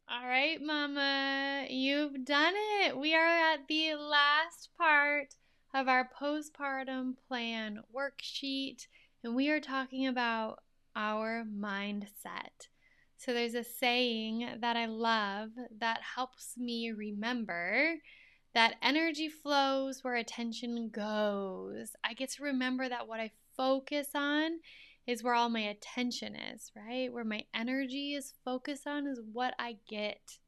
All right, Mama, you've done it. We are at the last part of our postpartum plan worksheet, and we are talking about our mindset. So, there's a saying that I love that helps me remember that energy flows where attention goes. I get to remember that what I focus on is where all my attention is, right? Where my energy is focused on is what I get.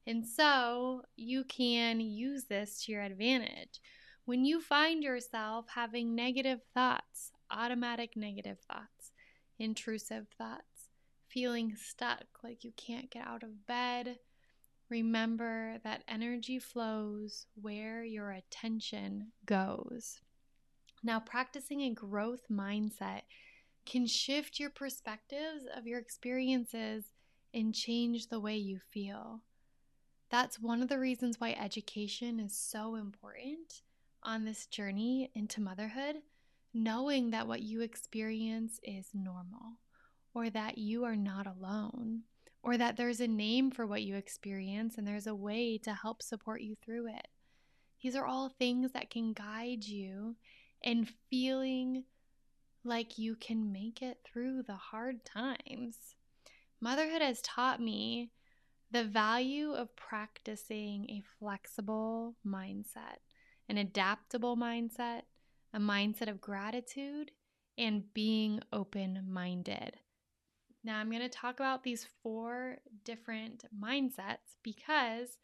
And so you can use this to your advantage. When you find yourself having negative thoughts, automatic negative thoughts, intrusive thoughts, feeling stuck like you can't get out of bed, remember that energy flows where your attention goes. Now, practicing a growth mindset can shift your perspectives of your experiences and change the way you feel. That's one of the reasons why education is so important on this journey into motherhood, knowing that what you experience is normal, or that you are not alone, or that there's a name for what you experience and there's a way to help support you through it. These are all things that can guide you in feeling like you can make it through the hard times. Motherhood has taught me the value of practicing a flexible mindset, an adaptable mindset, a mindset of gratitude, and being open minded. Now, I'm going to talk about these 4 different mindsets because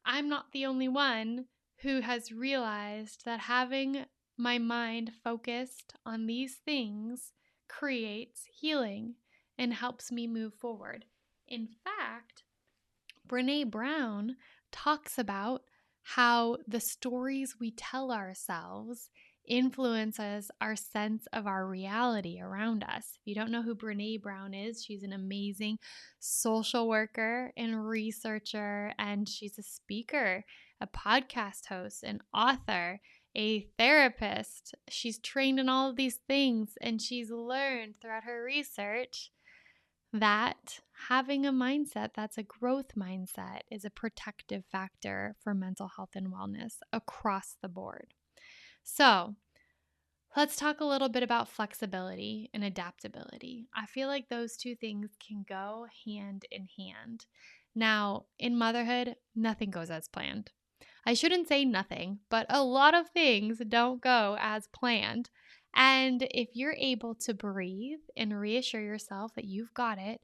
I'm not the only one who has realized that having my mind focused on these things creates healing and helps me move forward. In fact, Brene Brown talks about how the stories we tell ourselves influences our sense of our reality around us. If you don't know who Brene Brown is, she's an amazing social worker and researcher, and she's a speaker, a podcast host, an author, a therapist. She's trained in all of these things, and she's learned throughout her research that having a mindset that's a growth mindset is a protective factor for mental health and wellness across the board. So, let's talk a little bit about flexibility and adaptability. I feel like those 2 things can go hand in hand. Now, in motherhood, nothing goes as planned. I shouldn't say nothing, but a lot of things don't go as planned. And if you're able to breathe and reassure yourself that you've got it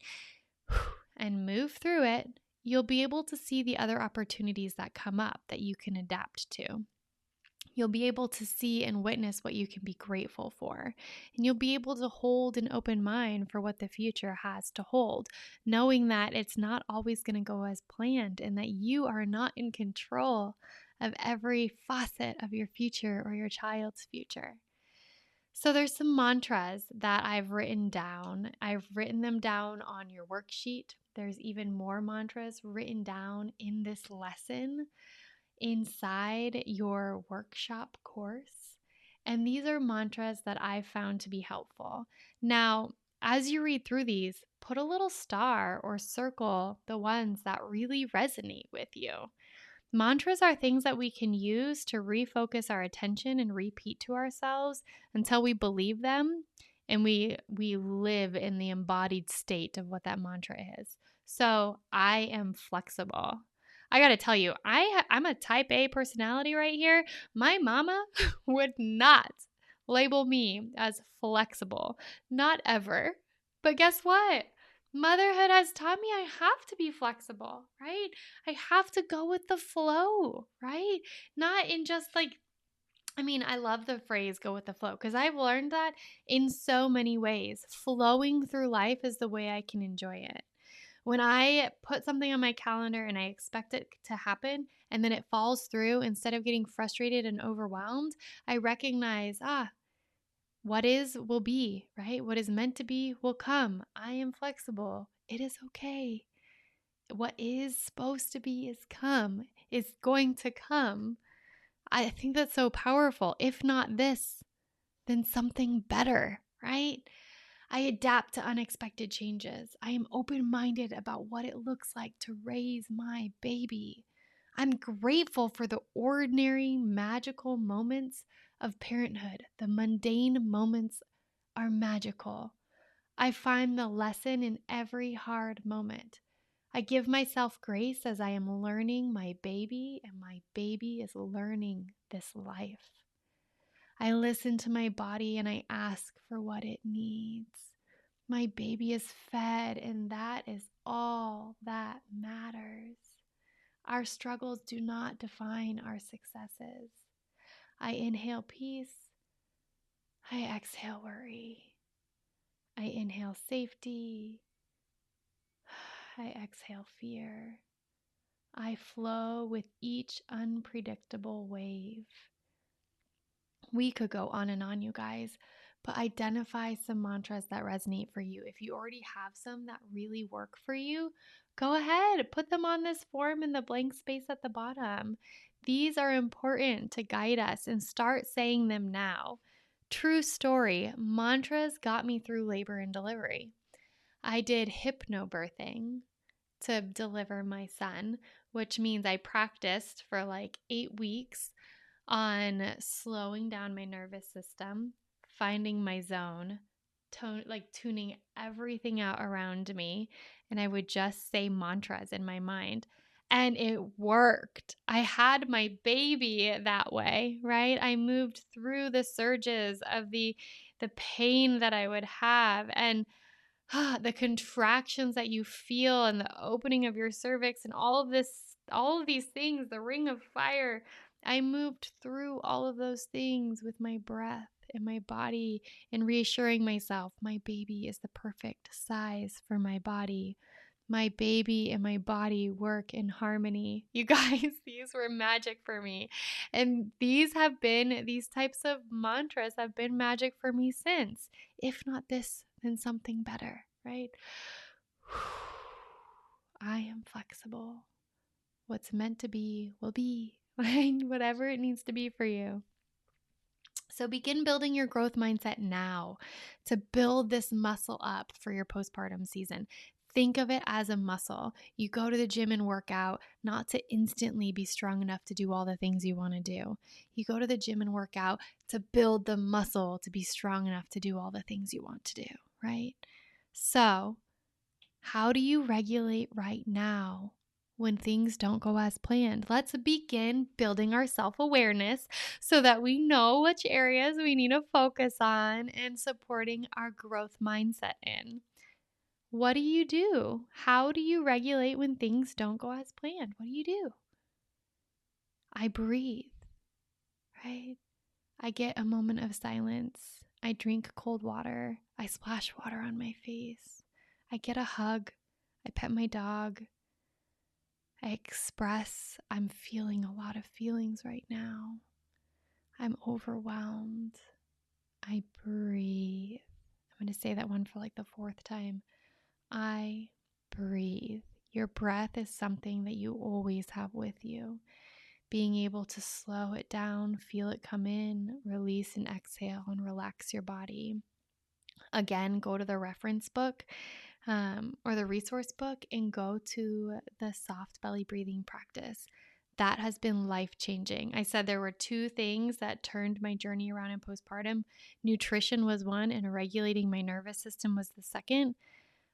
and move through it, you'll be able to see the other opportunities that come up that you can adapt to. You'll be able to see and witness what you can be grateful for. And you'll be able to hold an open mind for what the future has to hold, knowing that it's not always going to go as planned and that you are not in control of every facet of your future or your child's future. So there's some mantras that I've written down. I've written them down on your worksheet. There's even more mantras written down in this lesson inside your workshop course. And these are mantras that I've found to be helpful. Now, as you read through these, put a little star or circle the ones that really resonate with you. Mantras are things that we can use to refocus our attention and repeat to ourselves until we believe them and we live in the embodied state of what that mantra is. So, I am flexible. I got to tell you, I'm a type A personality right here. My mama would not label me as flexible, not ever. But guess what? Motherhood has taught me I have to be flexible, right? I have to go with the flow, right? Not in just like, I love the phrase go with the flow because I've learned that in so many ways. Flowing through life is the way I can enjoy it. When I put something on my calendar and I expect it to happen and then it falls through, instead of getting frustrated and overwhelmed, I recognize, what is will be, right? What is meant to be will come. I am flexible. It is okay. What is supposed to be is going to come. I think that's so powerful. If not this, then something better, right? I adapt to unexpected changes. I am open-minded about what it looks like to raise my baby. I'm grateful for the ordinary, magical moments of parenthood. The mundane moments are magical. I find the lesson in every hard moment. I give myself grace as I am learning my baby, and my baby is learning this life. I listen to my body and I ask for what it needs. My baby is fed, and that is all that matters. Our struggles do not define our successes. I inhale peace. I exhale worry. I inhale safety. I exhale fear. I flow with each unpredictable wave. We could go on, you guys, but identify some mantras that resonate for you. If you already have some that really work for you, go ahead, put them on this form in the blank space at the bottom. These are important to guide us, and start saying them now. True story, mantras got me through labor and delivery. I did hypnobirthing to deliver my son, which means I practiced for like 8 weeks on slowing down my nervous system, finding my zone, tuning everything out around me. And I would just say mantras in my mind. And it worked. I had my baby that way, right? I moved through the surges of the pain that I would have, and the contractions that you feel, and the opening of your cervix, and all of these things, the ring of fire. I moved through all of those things with my breath and my body, and reassuring myself my baby is the perfect size for my body. My baby and my body work in harmony. You guys, these were magic for me. And these types of mantras have been magic for me since. If not this, then something better, right? I am flexible. What's meant to be will be, whatever it needs to be for you. So begin building your growth mindset now to build this muscle up for your postpartum season. Think of it as a muscle. You go to the gym and work out not to instantly be strong enough to do all the things you want to do. You go to the gym and work out to build the muscle to be strong enough to do all the things you want to do, right? So, how do you regulate right now when things don't go as planned? Let's begin building our self-awareness so that we know which areas we need to focus on and supporting our growth mindset in. What do you do? How do you regulate when things don't go as planned? What do you do? I breathe, right? I get a moment of silence. I drink cold water. I splash water on my face. I get a hug. I pet my dog. I express I'm feeling a lot of feelings right now. I'm overwhelmed. I breathe. I'm going to say that one for like the 4th time. I breathe. Your breath is something that you always have with you. Being able to slow it down, feel it come in, release and exhale, and relax your body. Again, go to the reference book or the resource book and go to the soft belly breathing practice. That has been life-changing. I said there were 2 things that turned my journey around in postpartum. Nutrition was one, and regulating my nervous system was the second.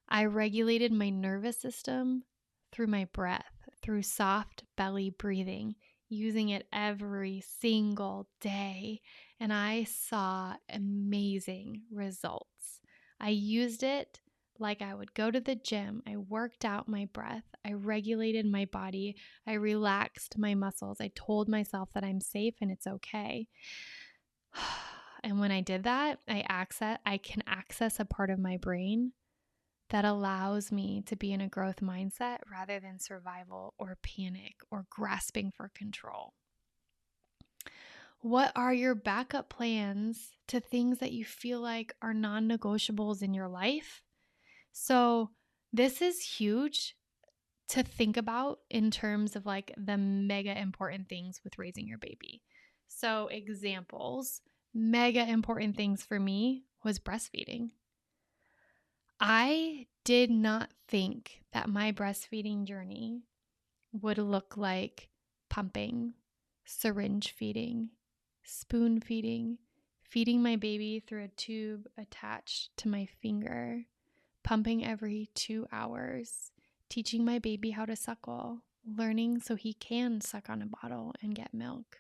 I regulated my nervous system through my breath, through soft belly breathing, using it every single day, and I saw amazing results. I used it like I would go to the gym. I worked out my breath. I regulated my body. I relaxed my muscles. I told myself that I'm safe and it's okay. And when I did that, I can access a part of my brain that allows me to be in a growth mindset rather than survival or panic or grasping for control. What are your backup plans to things that you feel like are non-negotiables in your life? So this is huge to think about in terms of like the mega important things with raising your baby. So examples, mega important things for me was breastfeeding. I did not think that my breastfeeding journey would look like pumping, syringe feeding, spoon feeding, feeding my baby through a tube attached to my finger, pumping every 2 hours, teaching my baby how to suckle, learning so he can suck on a bottle and get milk,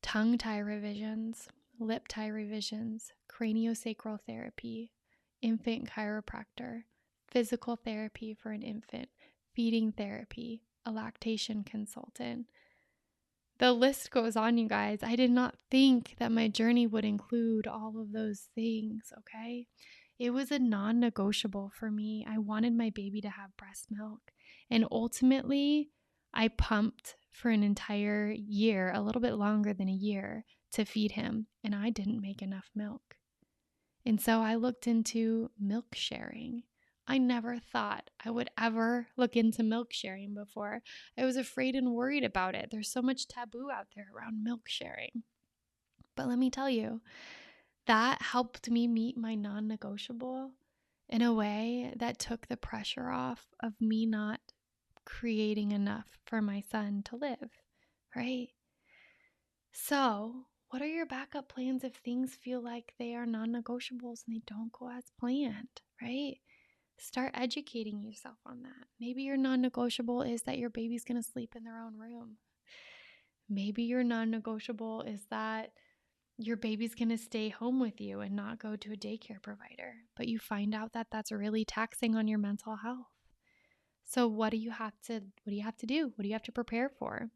tongue tie revisions, lip tie revisions, craniosacral therapy, infant chiropractor, physical therapy for an infant, feeding therapy, a lactation consultant. The list goes on, you guys. I did not think that my journey would include all of those things, okay? It was a non-negotiable for me. I wanted my baby to have breast milk. And ultimately, I pumped for an entire year, a little bit longer than a year, to feed him, and I didn't make enough milk. And so I looked into milk sharing. I never thought I would ever look into milk sharing before. I was afraid and worried about it. There's so much taboo out there around milk sharing. But let me tell you, that helped me meet my non-negotiable in a way that took the pressure off of me not creating enough for my son to live, right? So, what are your backup plans if things feel like they are non-negotiables and they don't go as planned, right? Start educating yourself on that. Maybe your non-negotiable is that your baby's going to sleep in their own room. Maybe your non-negotiable is that your baby's going to stay home with you and not go to a daycare provider, but you find out that that's really taxing on your mental health. So what do you have to do? What do you have to prepare for?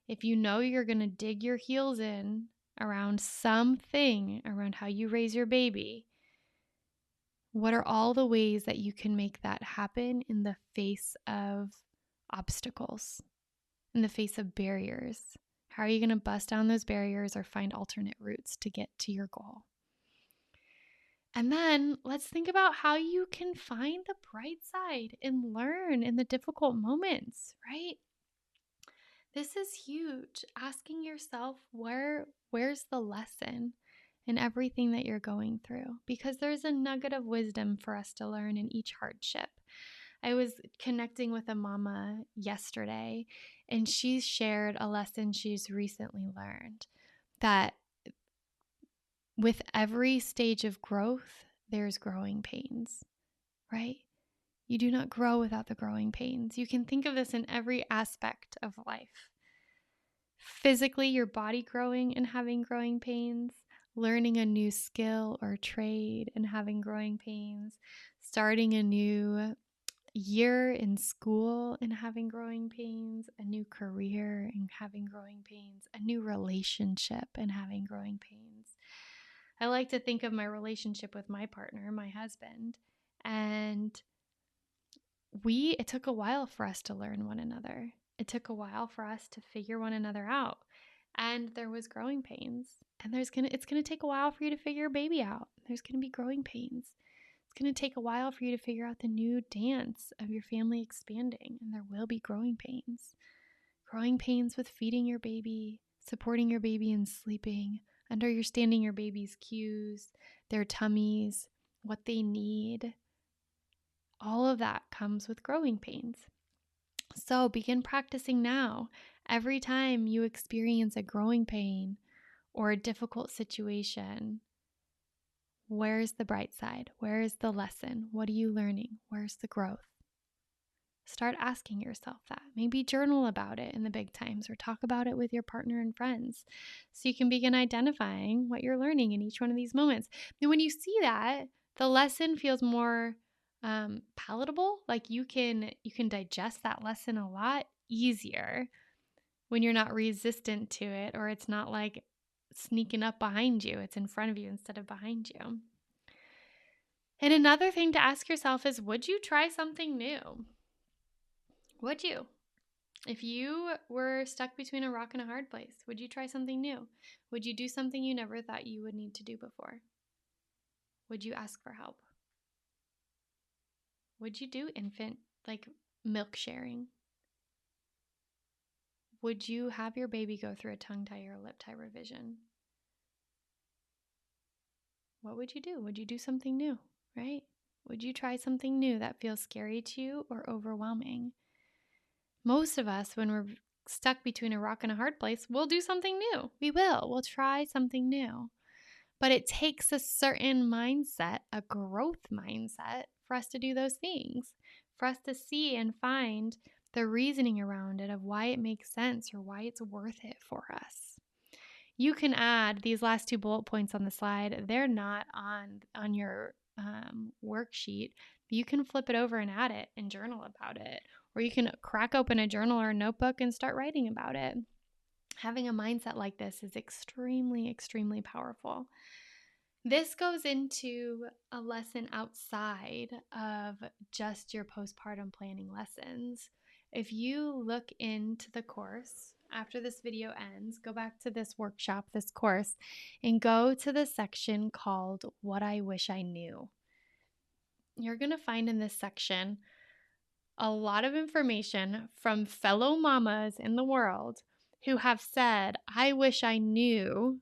If you know you're going to dig your heels in around something around how you raise your baby, what are all the ways that you can make that happen in the face of obstacles, in the face of barriers? How are you going to bust down those barriers or find alternate routes to get to your goal? And then let's think about how you can find the bright side and learn in the difficult moments, right? This is huge. Asking yourself where's the lesson in everything that you're going through, because there's a nugget of wisdom for us to learn in each hardship. I was connecting with a mama yesterday, and she shared a lesson she's recently learned, that with every stage of growth, there's growing pains, right? You do not grow without the growing pains. You can think of this in every aspect of life. Physically, your body growing and having growing pains, learning a new skill or trade and having growing pains, starting a new year in school and having growing pains, a new career and having growing pains, a new relationship and having growing pains. I like to think of my relationship with my partner, my husband, and it took a while for us to learn one another. It took a while for us to figure one another out. And there was growing pains. And it's going to take a while for you to figure your baby out. There's going to be growing pains. It's going to take a while for you to figure out the new dance of your family expanding. And there will be growing pains. Growing pains with feeding your baby, supporting your baby in sleeping, understanding your baby's cues, their tummies, what they need. All of that comes with growing pains. So begin practicing now. Every time you experience a growing pain or a difficult situation, where's the bright side? Where is the lesson? What are you learning? Where's the growth? Start asking yourself that. Maybe journal about it in the big times or talk about it with your partner and friends so you can begin identifying what you're learning in each one of these moments. And when you see that, the lesson feels more palatable. Like you can digest that lesson a lot easier when you're not resistant to it, or it's not like sneaking up behind you. It's in front of you instead of behind you. And another thing to ask yourself is, would you try something new? Would you? If you were stuck between a rock and a hard place, would you try something new? Would you do something you never thought you would need to do before? Would you ask for help? Would you do infant, like milk sharing? Would you have your baby go through a tongue tie or a lip tie revision? What would you do? Would you do something new, right? Would you try something new that feels scary to you or overwhelming? Most of us, when we're stuck between a rock and a hard place, we'll do something new. We'll try something new. But it takes a certain mindset, a growth mindset, for us to do those things, for us to see and find the reasoning around it of why it makes sense or why it's worth it for us. You can add these last 2 bullet points on the slide. They're not on your worksheet. You can flip it over and add it and journal about it. Or you can crack open a journal or a notebook and start writing about it. Having a mindset like this is extremely, extremely powerful. This goes into a lesson outside of just your postpartum planning lessons. If you look into the course after this video ends, go back to this workshop, this course, and go to the section called What I Wish I Knew. You're going to find in this section a lot of information from fellow mamas in the world who have said, I wish I knew ...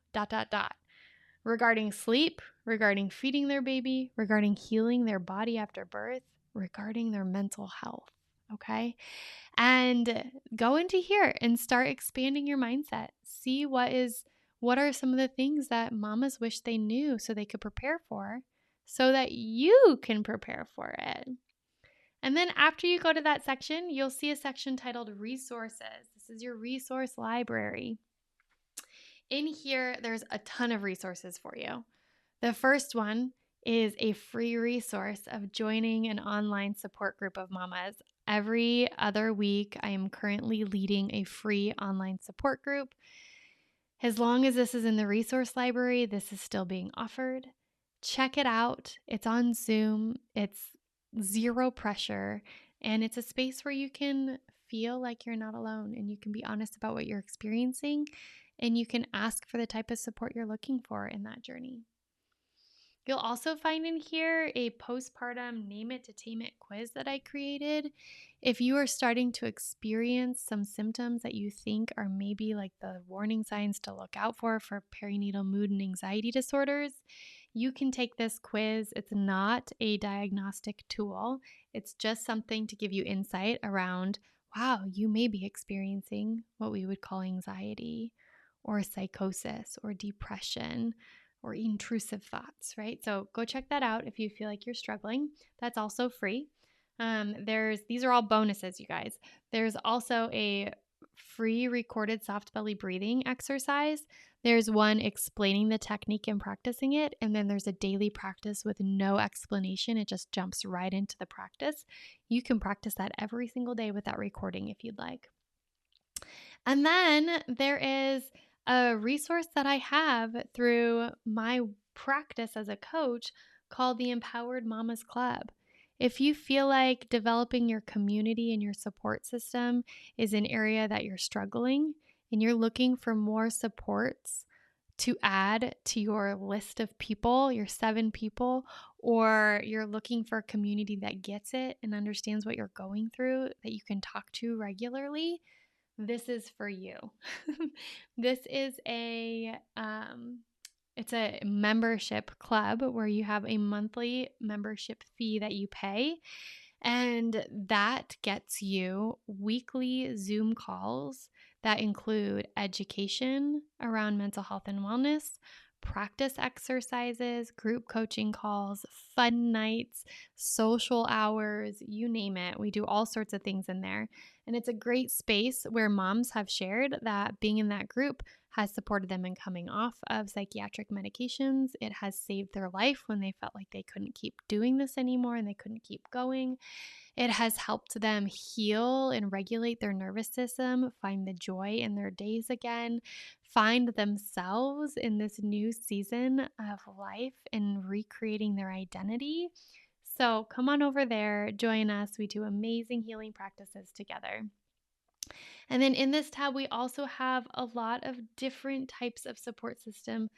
regarding sleep, regarding feeding their baby, regarding healing their body after birth, regarding their mental health, okay? And go into here and start expanding your mindset. See what are some of the things that mamas wish they knew so they could prepare for, so that you can prepare for it. And then after you go to that section, you'll see a section titled Resources. This is your resource library. In here, there's a ton of resources for you. The first one is a free resource of joining an online support group of mamas. Every other week, I am currently leading a free online support group. As long as this is in the resource library, this is still being offered. Check it out. It's on Zoom. It's zero pressure, and it's a space where you can feel like you're not alone and you can be honest about what you're experiencing, and you can ask for the type of support you're looking for in that journey. You'll also find in here a postpartum Name It to Tame It quiz that I created. If you are starting to experience some symptoms that you think are maybe like the warning signs to look out for perinatal mood and anxiety disorders, you can take this quiz. It's not a diagnostic tool. It's just something to give you insight around, wow, you may be experiencing what we would call anxiety or psychosis or depression or intrusive thoughts, right? So go check that out if you feel like you're struggling. That's also free. These are all bonuses, you guys. There's also a free recorded soft belly breathing exercise. There's one explaining the technique and practicing it, and then there's a daily practice with no explanation. It just jumps right into the practice. You can practice that every single day with that recording if you'd like. And then there is a resource that I have through my practice as a coach called the Empowered Mamas Club. If you feel like developing your community and your support system is an area that you're struggling and you're looking for more supports to add to your list of people, your 7 people, or you're looking for a community that gets it and understands what you're going through, that you can talk to regularly, this is for you. This is it's a membership club where you have a monthly membership fee that you pay, and that gets you weekly Zoom calls that include education around mental health and wellness, practice exercises, group coaching calls, fun nights, social hours, you name it. We do all sorts of things in there. And it's a great space where moms have shared that being in that group has supported them in coming off of psychiatric medications. It has saved their life when they felt like they couldn't keep doing this anymore and they couldn't keep going. It has helped them heal and regulate their nervous system, find the joy in their days again, find themselves in this new season of life and recreating their identity. So come on over there, join us. We do amazing healing practices together. And then in this tab, we also have a lot of different types of support system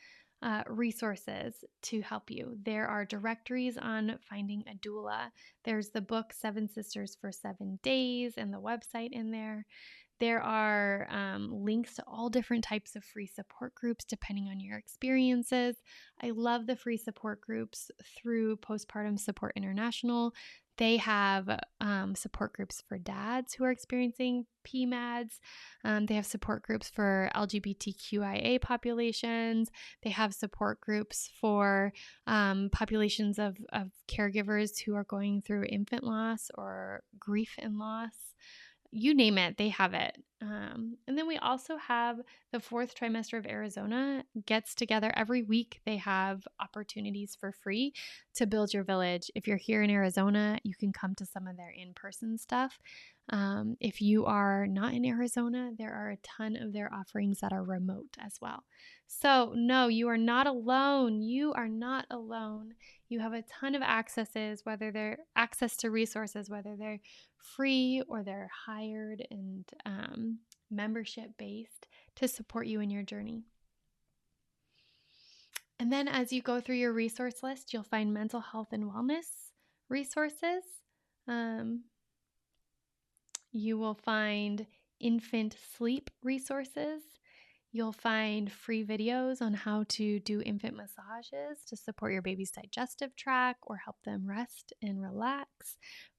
resources to help you. There are directories on finding a doula. There's the book 7 Sisters for 7 Days and the website in there. There are links to all different types of free support groups depending on your experiences. I love the free support groups through Postpartum Support International. They have support groups for dads who are experiencing PMADs. They have support groups for LGBTQIA populations. They have support groups for populations of caregivers who are going through infant loss or grief and loss. You name it, they have it. And then we also have the 4th trimester of Arizona gets together every week. They have opportunities for free to build your village. If you're here in Arizona, you can come to some of their in-person stuff. If you are not in Arizona, there are a ton of their offerings that are remote as well. So no, you are not alone. You are not alone. You have a ton of access to resources, whether they're free or they're hired and membership based to support you in your journey. And then as you go through your resource list, you'll find mental health and wellness resources. You will find infant sleep resources. You'll find free videos on how to do infant massages to support your baby's digestive tract or help them rest and relax,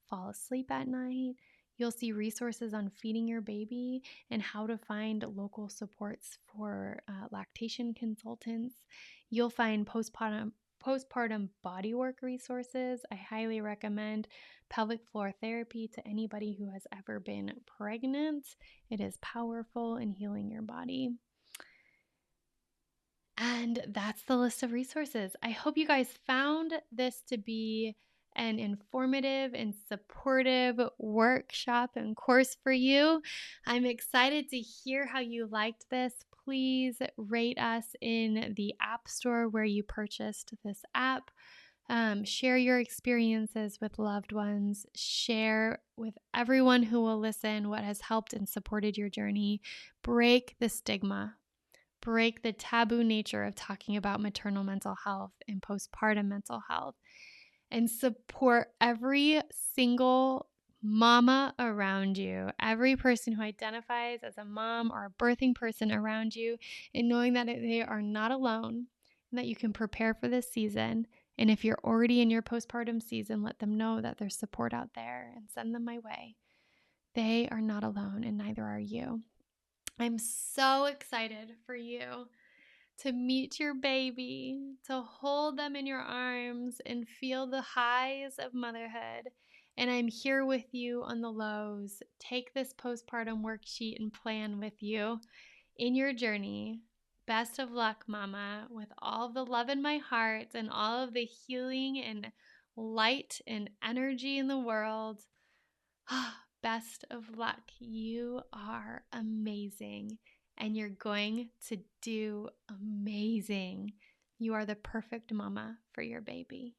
fall asleep at night. You'll see resources on feeding your baby and how to find local supports for lactation consultants. You'll find postpartum bodywork resources. I highly recommend pelvic floor therapy to anybody who has ever been pregnant. It is powerful in healing your body. And that's the list of resources. I hope you guys found this to be an informative and supportive workshop and course for you. I'm excited to hear how you liked this. Please rate us in the App Store where you purchased this app. Share your experiences with loved ones. Share with everyone who will listen what has helped and supported your journey. Break the stigma. Break the taboo nature of talking about maternal mental health and postpartum mental health, and support every single mama around you, every person who identifies as a mom or a birthing person around you, and knowing that they are not alone and that you can prepare for this season. And if you're already in your postpartum season, let them know that there's support out there and send them my way. They are not alone, and neither are you. I'm so excited for you to meet your baby, to hold them in your arms and feel the highs of motherhood. And I'm here with you on the lows. Take this postpartum worksheet and plan with you in your journey. Best of luck, Mama, with all the love in my heart and all of the healing and light and energy in the world. Best of luck. You are amazing and you're going to do amazing. You are the perfect mama for your baby.